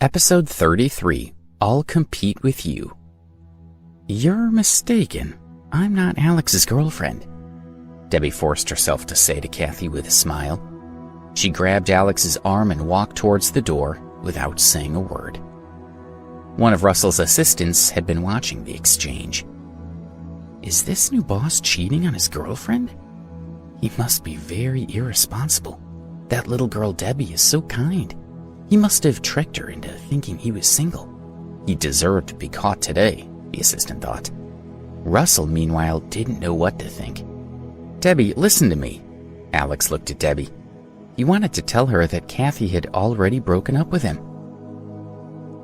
Episode 33, I'll Compete With You. You're mistaken. I'm not Alex's girlfriend, Debbie forced herself to say to Kathy with a smile. She grabbed Alex's arm and walked towards the door without saying a word. One of Russell's assistants had been watching the exchange. Is this new boss cheating on his girlfriend? He must be very irresponsible. That little girl Debbie is so kind. He must have tricked her into thinking he was single. He deserved to be caught today, the assistant thought. Russell, meanwhile, didn't know what to think. Debbie, listen to me. Alex looked at Debbie. He wanted to tell her that Kathy had already broken up with him.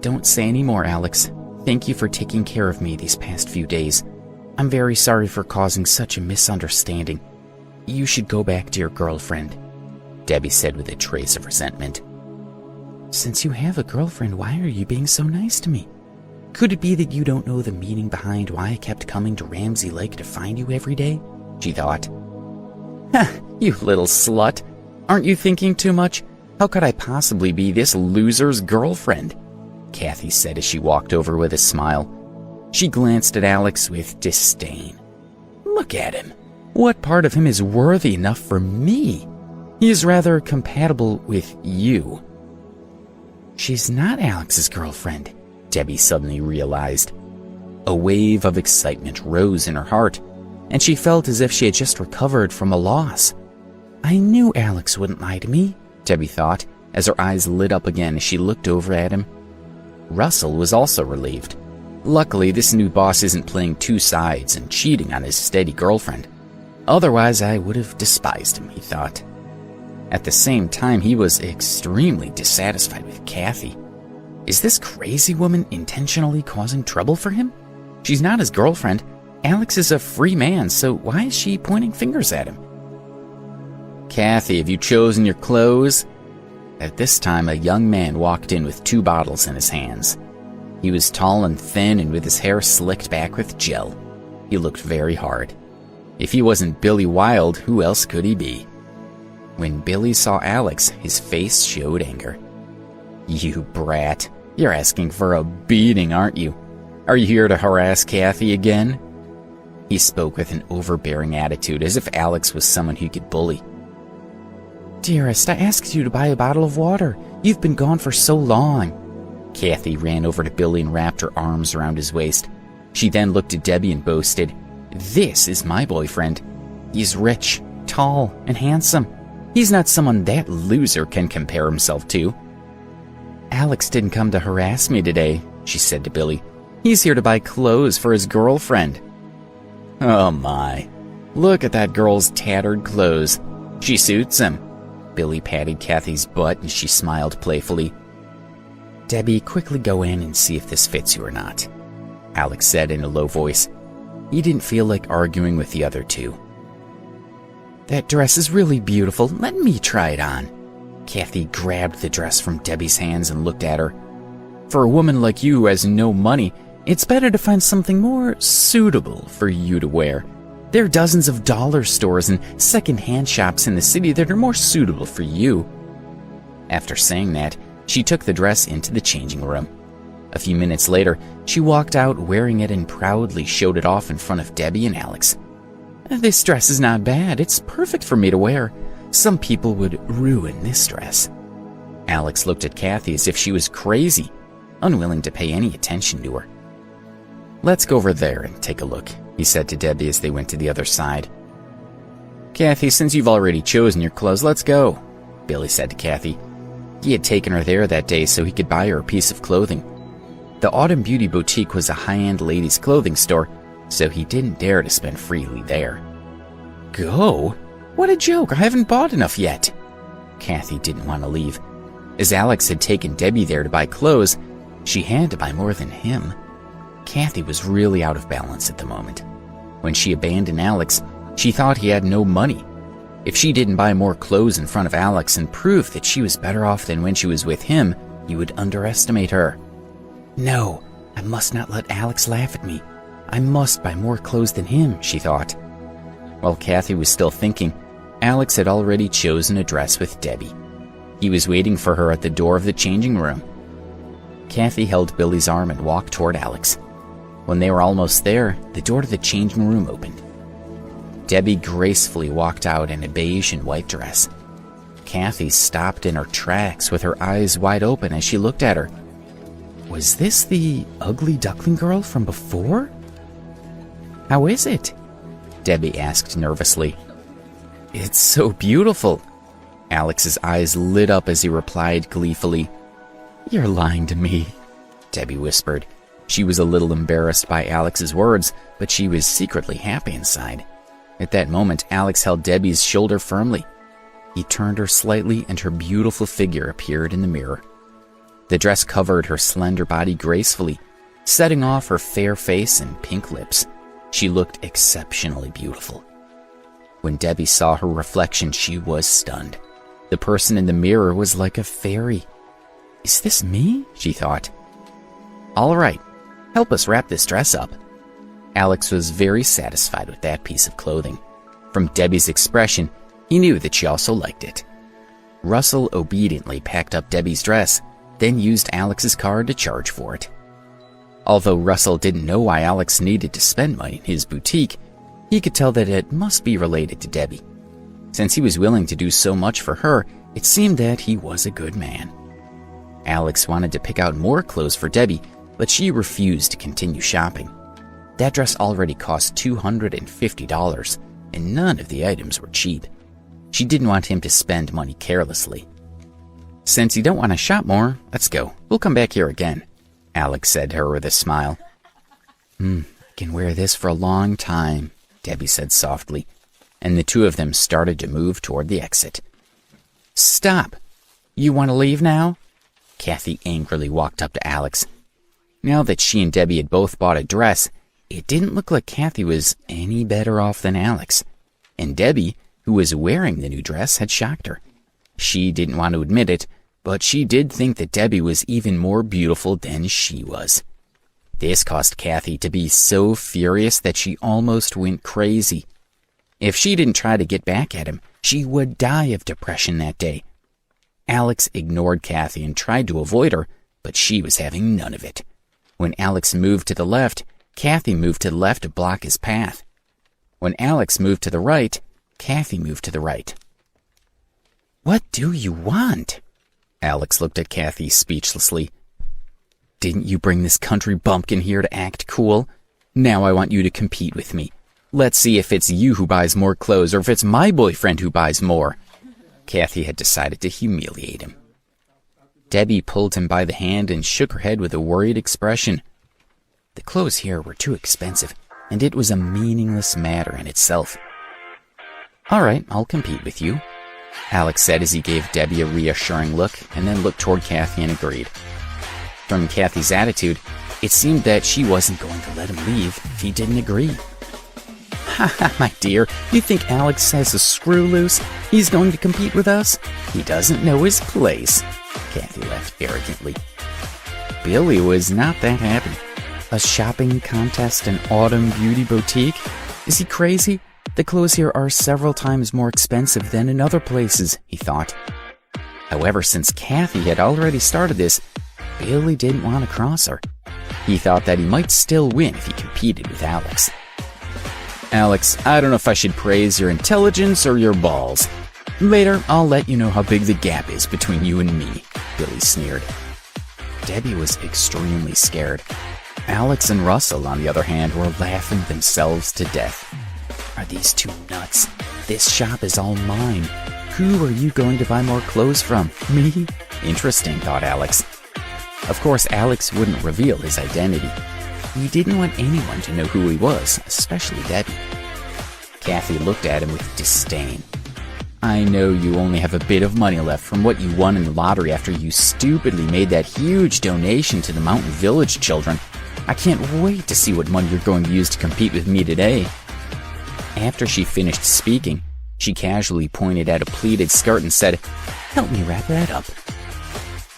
Don't say any more, Alex. Thank you for taking care of me these past few days. I'm very sorry for causing such a misunderstanding. You should go back to your girlfriend, Debbie said with a trace of resentment. Since you have a girlfriend, why are you being so nice to me? Could it be that you don't know the meaning behind why I kept coming to Ramsey Lake to find you every day? She thought. Ha, you little slut. Aren't you thinking too much? How could I possibly be this loser's girlfriend? Kathy said as she walked over with a smile. She glanced at Alex with disdain. Look at him. What part of him is worthy enough for me? He is rather compatible with you. She's not Alex's girlfriend, Debbie suddenly realized. A wave of excitement rose in her heart, and she felt as if she had just recovered from a loss. I knew Alex wouldn't lie to me, Debbie thought, as her eyes lit up again as she looked over at him. Russell was also relieved. Luckily, this new boss isn't playing two sides and cheating on his steady girlfriend. Otherwise, I would have despised him, he thought. At the same time, he was extremely dissatisfied with Kathy. Is this crazy woman intentionally causing trouble for him? She's not his girlfriend. Alex is a free man, so why is she pointing fingers at him? Kathy, have you chosen your clothes? At this time, a young man walked in with 2 bottles in his hands. He was tall and thin and with his hair slicked back with gel. He looked very hard. If he wasn't Billy Wilde, who else could he be? When Billy saw Alex, his face showed anger. You brat. You're asking for a beating, aren't you? Are you here to harass Kathy again? He spoke with an overbearing attitude, as if Alex was someone he could bully. Dearest, I asked you to buy a bottle of water. You've been gone for so long. Kathy ran over to Billy and wrapped her arms around his waist. She then looked at Debbie and boasted, This is my boyfriend. He's rich, tall, and handsome. He's not someone that loser can compare himself to. Alex didn't come to harass me today, she said to Billy. He's here to buy clothes for his girlfriend. Oh my. Look at that girl's tattered clothes. She suits him. Billy patted Kathy's butt and she smiled playfully. Debbie, quickly go in and see if this fits you or not, Alex said in a low voice. He didn't feel like arguing with the other two. That dress is really beautiful. Let me try it on. Kathy grabbed the dress from Debbie's hands and looked at her. For a woman like you who has no money, it's better to find something more suitable for you to wear. There are dozens of dollar stores and second-hand shops in the city that are more suitable for you. After saying that, she took the dress into the changing room. A few minutes later, she walked out wearing it and proudly showed it off in front of Debbie and Alex. This dress is not bad. It's perfect for me to wear. Some people would ruin this dress. Alex looked at Kathy as if she was crazy, unwilling to pay any attention to her. Let's go over there and take a look, he said to Debbie as they went to the other side. Kathy, since you've already chosen your clothes, let's go, Billy said to Kathy. He had taken her there that day so he could buy her a piece of clothing. The Autumn Beauty Boutique was a high-end ladies' clothing store, so he didn't dare to spend freely there. Go? What a joke, I haven't bought enough yet. Kathy didn't want to leave. As Alex had taken Debbie there to buy clothes, she had to buy more than him. Kathy was really out of balance at the moment. When she abandoned Alex, she thought he had no money. If she didn't buy more clothes in front of Alex and prove that she was better off than when she was with him, he would underestimate her. No, I must not let Alex laugh at me. I must buy more clothes than him, she thought. While Kathy was still thinking, Alex had already chosen a dress with Debbie. He was waiting for her at the door of the changing room. Kathy held Billy's arm and walked toward Alex. When they were almost there, the door to the changing room opened. Debbie gracefully walked out in a beige and white dress. Kathy stopped in her tracks with her eyes wide open as she looked at her. Was this the ugly duckling girl from before? How is it? Debbie asked nervously. It's so beautiful. Alex's eyes lit up as he replied gleefully. You're lying to me, Debbie whispered. She was a little embarrassed by Alex's words, but she was secretly happy inside. At that moment, Alex held Debbie's shoulder firmly. He turned her slightly and her beautiful figure appeared in the mirror. The dress covered her slender body gracefully, setting off her fair face and pink lips. She looked exceptionally beautiful. When Debbie saw her reflection, she was stunned. The person in the mirror was like a fairy. Is this me? She thought. All right, help us wrap this dress up. Alex was very satisfied with that piece of clothing. From Debbie's expression, he knew that she also liked it. Russell obediently packed up Debbie's dress, then used Alex's card to charge for it. Although Russell didn't know why Alex needed to spend money in his boutique, he could tell that it must be related to Debbie. Since he was willing to do so much for her, it seemed that he was a good man. Alex wanted to pick out more clothes for Debbie, but she refused to continue shopping. That dress already cost $250, and none of the items were cheap. She didn't want him to spend money carelessly. Since you don't want to shop more, let's go. We'll come back here again, Alex said to her with a smile. I can wear this for a long time, Debbie said softly, and the two of them started to move toward the exit. Stop! You want to leave now? Kathy angrily walked up to Alex. Now that she and Debbie had both bought a dress, it didn't look like Kathy was any better off than Alex. And Debbie, who was wearing the new dress, had shocked her. She didn't want to admit it, but she did think that Debbie was even more beautiful than she was. This caused Kathy to be so furious that she almost went crazy. If she didn't try to get back at him, she would die of depression that day. Alex ignored Kathy and tried to avoid her, but she was having none of it. When Alex moved to the left, Kathy moved to the left to block his path. When Alex moved to the right, Kathy moved to the right. What do you want? Alex looked at Kathy speechlessly. Didn't you bring this country bumpkin here to act cool? Now I want you to compete with me. Let's see if it's you who buys more clothes or if it's my boyfriend who buys more. Kathy had decided to humiliate him. Debbie pulled him by the hand and shook her head with a worried expression. The clothes here were too expensive, and it was a meaningless matter in itself. All right, I'll compete with you, Alex said as he gave Debbie a reassuring look and then looked toward Kathy and agreed. From Kathy's attitude, it seemed that she wasn't going to let him leave if he didn't agree. Ha, my dear, you think Alex has a screw loose? He's going to compete with us? He doesn't know his place, Kathy laughed arrogantly. Billy was not that happy. A shopping contest in Autumn Beauty Boutique? Is he crazy? The clothes here are several times more expensive than in other places, he thought. However, since Kathy had already started this, Billy didn't want to cross her. He thought that he might still win if he competed with Alex. Alex, I don't know if I should praise your intelligence or your balls. Later, I'll let you know how big the gap is between you and me, Billy sneered. Debbie was extremely scared. Alex and Russell, on the other hand, were laughing themselves to death. Are these two nuts? This shop is all mine. Who are you going to buy more clothes from? Me? Interesting, thought Alex. Of course, Alex wouldn't reveal his identity. He didn't want anyone to know who he was, especially Debbie. Kathy looked at him with disdain. I know you only have a bit of money left from what you won in the lottery after you stupidly made that huge donation to the Mountain Village children. I can't wait to see what money you're going to use to compete with me today. After she finished speaking, she casually pointed at a pleated skirt and said, Help me wrap that up.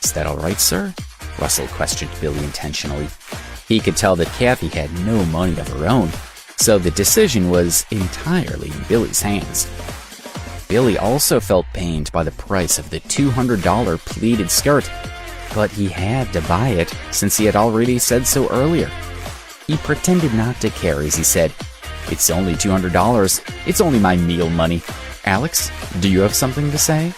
Is that all right, sir? Russell questioned Billy intentionally. He could tell that Kathy had no money of her own, so the decision was entirely in Billy's hands. Billy also felt pained by the price of the $200 pleated skirt. but he had to buy it since he had already said so earlier. He pretended not to care as he said, "It's only $200. It's only my meal money. Alex, do you have something to say?"